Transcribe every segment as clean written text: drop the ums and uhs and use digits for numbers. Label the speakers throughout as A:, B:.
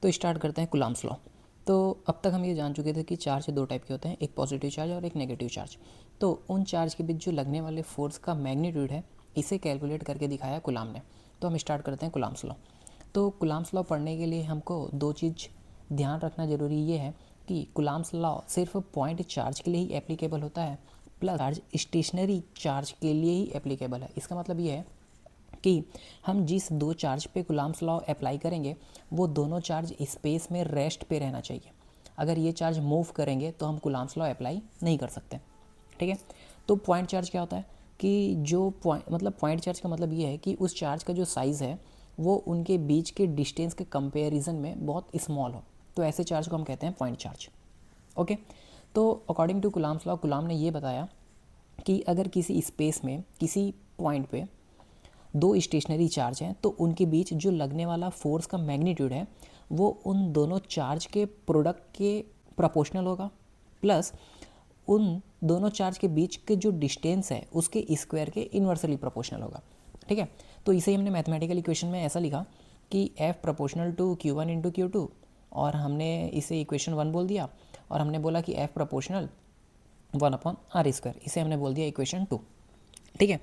A: तो स्टार्ट करते हैं कुलाम्स लॉ। तो अब तक हम ये जान चुके थे कि चार्ज दो टाइप के होते हैं, एक पॉजिटिव चार्ज और एक नेगेटिव चार्ज। तो उन चार्ज के बीच जो लगने वाले फोर्स का मैग्नीट्यूड है, इसे कैलकुलेट करके दिखाया कुलाम ने। तो हम स्टार्ट करते हैं कुलाम्स लॉ। तो कुलाम्स लॉ पढ़ने के लिए हमको दो चीज़ ध्यान रखना ज़रूरी ये है कि कुलाम्स लॉ सिर्फ पॉइंट चार्ज के लिए ही एप्लीकेबल होता है, प्लस चार्ज स्टेशनरी चार्ज के लिए ही एप्लीकेबल है। इसका मतलब ये है कि हम जिस दो चार्ज पे कुलाम्स लॉ अप्लाई करेंगे वो दोनों चार्ज स्पेस में रेस्ट पे रहना चाहिए। अगर ये चार्ज मूव करेंगे तो हम कुलाम्स लॉ अप्लाई नहीं कर सकते। ठीक है। तो पॉइंट चार्ज क्या होता है कि जो पॉइंट चार्ज का मतलब ये है कि उस चार्ज का जो साइज़ है वो उनके बीच के डिस्टेंस के कंपैरिजन में बहुत स्मॉल हो, तो ऐसे चार्ज को हम कहते हैं पॉइंट चार्ज। ओके। तो according to Coulomb's law, Coulomb ने ये बताया कि अगर किसी स्पेस में किसी पॉइंट पे दो स्टेशनरी चार्ज हैं तो उनके बीच जो लगने वाला फोर्स का मैग्नीट्यूड है वो उन दोनों चार्ज के प्रोडक्ट के प्रोपोर्शनल होगा, प्लस उन दोनों चार्ज के बीच के जो डिस्टेंस है उसके स्क्वायर के इन्वर्सली प्रोपोर्शनल होगा। ठीक है। तो इसे हमने मैथमेटिकल इक्वेशन में ऐसा लिखा कि F proportional to Q1 into Q2, और हमने इसे इक्वेशन 1 बोल दिया, और हमने बोला कि F प्रोपोर्शनल 1/r², इसे हमने बोल दिया इक्वेशन 2। ठीक है।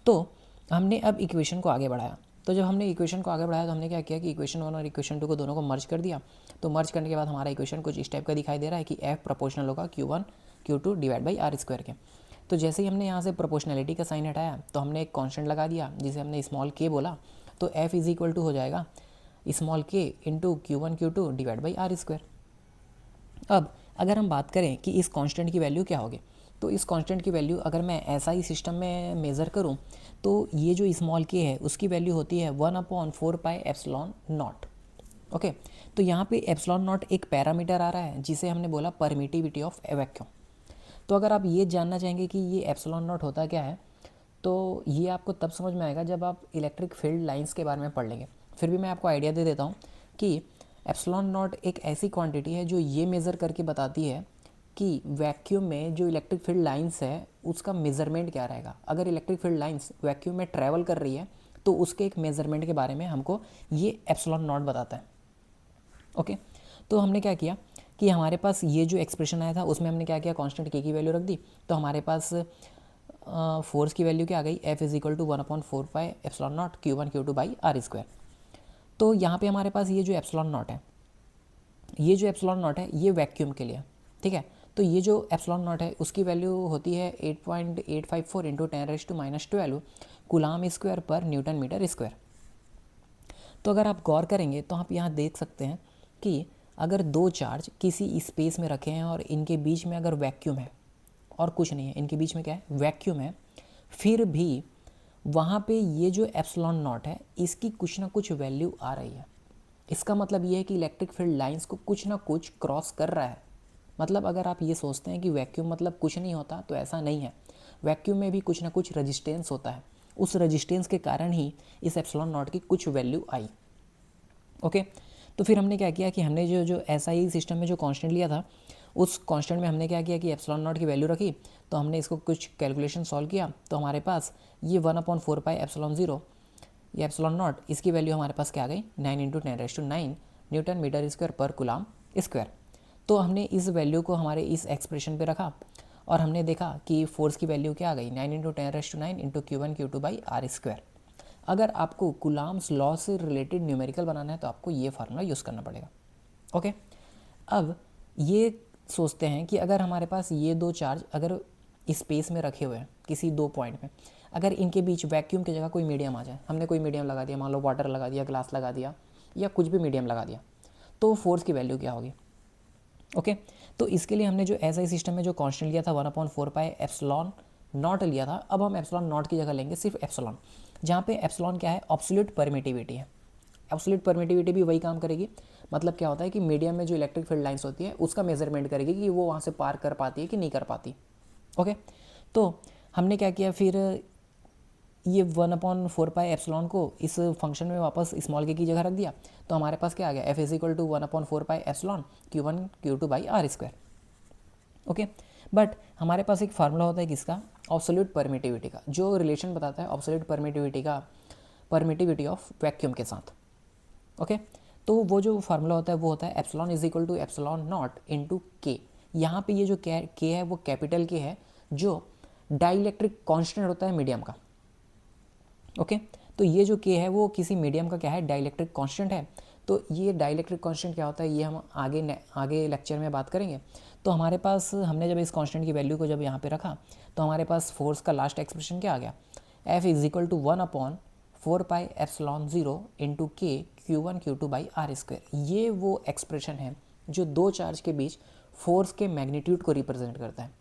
A: तो हमने अब इक्वेशन को आगे बढ़ाया। तो जब हमने इक्वेशन को आगे बढ़ाया तो हमने क्या किया कि इक्वेशन 1 और इक्वेशन 2 को दोनों को मर्ज कर दिया। तो मर्ज करने के बाद हमारा इक्वेशन कुछ इस टाइप का दिखाई दे रहा है कि F प्रोपोर्शनल होगा Q1 Q2 divide by r² के। तो जैसे ही हमने यहाँ से प्रोपोर्शनलिटी का साइन हटाया तो हमने एक कांस्टेंट लगा दिया जिसे हमने स्मॉल k बोला। तो F इज इक्वल टू हो जाएगा small k into Q1 Q2 divide by r²। अब अगर हम बात करें कि इस कांस्टेंट की वैल्यू क्या होगी, तो इस कांस्टेंट की वैल्यू अगर मैं ऐसा ही सिस्टम में मेज़र करूं तो ये जो स्मॉल के है उसकी वैल्यू होती है 1/4 पाई एप्सिलॉन नॉट। ओके। तो यहाँ पे एप्सिलॉन नॉट एक पैरामीटर आ रहा है जिसे हमने बोला परमिटिविटी ऑफ ए वैक्यूम। तो अगर आप ये जानना चाहेंगे कि ये एप्सिलॉन नॉट होता क्या है, तो ये आपको तब समझ में आएगा जब आप इलेक्ट्रिक फील्ड लाइंस के बारे में पढ़ लेंगे। फिर भी मैं आपको आइडिया दे देता हूँ कि एप्सिलॉन नॉट एक ऐसी क्वांटिटी है जो ये मेज़र करके बताती है कि वैक्यूम में जो इलेक्ट्रिक फील्ड लाइंस है उसका मेज़रमेंट क्या रहेगा। अगर इलेक्ट्रिक फील्ड लाइंस वैक्यूम में ट्रैवल कर रही है तो उसके एक मेज़रमेंट के बारे में हमको ये एप्सिलॉन नॉट बताता है। ओके। तो हमने क्या किया कि हमारे पास ये जो एक्सप्रेशन आया था उसमें हमने क्या किया, कांस्टेंट के की वैल्यू रख दी। तो हमारे पास फोर्स की वैल्यू क्या आ गई, F is equal to 1/4 pi epsilon not Q1 Q2 by r²। तो यहाँ पे हमारे पास ये जो एप्सिलॉन नॉट है, ये जो एप्सिलॉन नॉट है ये वैक्यूम के लिए। ठीक है। तो ये जो एप्सिलॉन नॉट है उसकी वैल्यू होती है 8.854 इंटू 10⁻⁻12 कूलाम स्क्वायर पर न्यूटन मीटर स्क्वायर। तो अगर आप गौर करेंगे तो आप यहाँ देख सकते हैं कि अगर दो चार्ज किसी स्पेस में रखे हैं और इनके बीच में अगर वैक्यूम है और कुछ नहीं है, इनके बीच में क्या है, वैक्यूम है, फिर भी वहाँ पे ये जो एप्सिलॉन नॉट है इसकी कुछ ना कुछ वैल्यू आ रही है। इसका मतलब ये है कि इलेक्ट्रिक फील्ड लाइंस को कुछ ना कुछ क्रॉस कर रहा है। मतलब अगर आप ये सोचते हैं कि वैक्यूम मतलब कुछ नहीं होता, तो ऐसा नहीं है। वैक्यूम में भी कुछ ना कुछ रेजिस्टेंस होता है, उस रेजिस्टेंस के कारण ही इस एप्सिलॉन नॉट की कुछ वैल्यू आई। ओके। तो फिर हमने क्या किया कि हमने जो ऐसा ही सिस्टम में जो कांस्टेंट लिया था उस कांस्टेंट में हमने क्या किया कि एप्सिलॉन नॉट की वैल्यू रखी। तो हमने इसको कुछ कैलकुलेशन सॉल्व किया तो हमारे पास ये 1/4 पाई एप्सिलॉन 0, ये एप्सिलॉन नॉट, इसकी वैल्यू हमारे पास क्या आ गई, 9 इंटू 10⁻⁹ न्यूटन मीटर स्क्वायर पर कूलाम स्क्वायर। तो हमने इस वैल्यू को हमारे इस एक्सप्रेशन पे रखा और हमने देखा कि फोर्स की वैल्यू क्या आ गई, 9 into 10⁻⁹ into Q1 Q2 by r²। अगर आपको कुलाम्स लॉ से रिलेटेड न्यूमेरिकल बनाना है तो आपको ये फार्मूला यूज़ करना पड़ेगा। ओके। अब ये सोचते हैं कि अगर हमारे पास ये दो चार्ज अगर स्पेस में रखे हुए हैं किसी दो पॉइंट में, अगर इनके बीच वैक्यूम की जगह कोई मीडियम आ जाए, हमने कोई मीडियम लगा दिया, मान लो वाटर लगा दिया, ग्लास लगा दिया, या कुछ भी मीडियम लगा दिया, तो फोर्स की वैल्यू क्या होगी। ओके। तो इसके लिए हमने जो एसआई सिस्टम में जो कांस्टेंट लिया था 1/4 पाई एप्सिलॉन नॉट लिया था, अब हम एप्सिलॉन नॉट की जगह लेंगे सिर्फ एप्सिलॉन, जहाँ पे एप्सिलॉन क्या है, एब्सोल्यूट परमिटिविटी है। एब्सोल्यूट परमिटिविटी भी वही काम करेगी। मतलब क्या होता है कि मीडियम में जो इलेक्ट्रिक फील्ड लाइंस होती है उसका मेजरमेंट करेगी कि वो वहाँ से पार कर पाती है कि नहीं कर पाती। ओके। तो हमने क्या किया, फिर ये 1/4 पाई एप्सिलॉन को इस फंक्शन में वापस स्मॉल के की जगह रख दिया। तो हमारे पास क्या आ गया, F is equal to 1/4 pi epsilon Q1 Q2 by r²। Okay. But हमारे पास एक फार्मूला होता है किसका, एब्सोल्यूट परमिटिविटी का, जो रिलेशन बताता है एब्सोल्यूट परमिटिविटी का परमिटिविटी ऑफ वैक्यूम के साथ। ओके। तो वो जो फार्मूला होता है वो होता है epsilon is equal to epsilon not into K. यहाँ पे ये जो के है वो कैपिटल के है, जो डाइलेक्ट्रिक कांस्टेंट होता है मीडियम का। ओके, तो ये जो के है वो किसी मीडियम का क्या है, डाइलेक्ट्रिक कांस्टेंट है। तो ये डाइलेक्ट्रिक कांस्टेंट क्या होता है ये हम आगे लेक्चर में बात करेंगे। तो हमारे पास हमने जब इस कांस्टेंट की वैल्यू को जब यहाँ पे रखा तो हमारे पास फोर्स का लास्ट एक्सप्रेशन क्या आ गया, F is equal to 1/4πε0 into के Q1Q2/r²। ये वो एक्सप्रेशन है जो दो चार्ज के बीच फोर्स के मैग्नीट्यूड को रिप्रेजेंट करता है।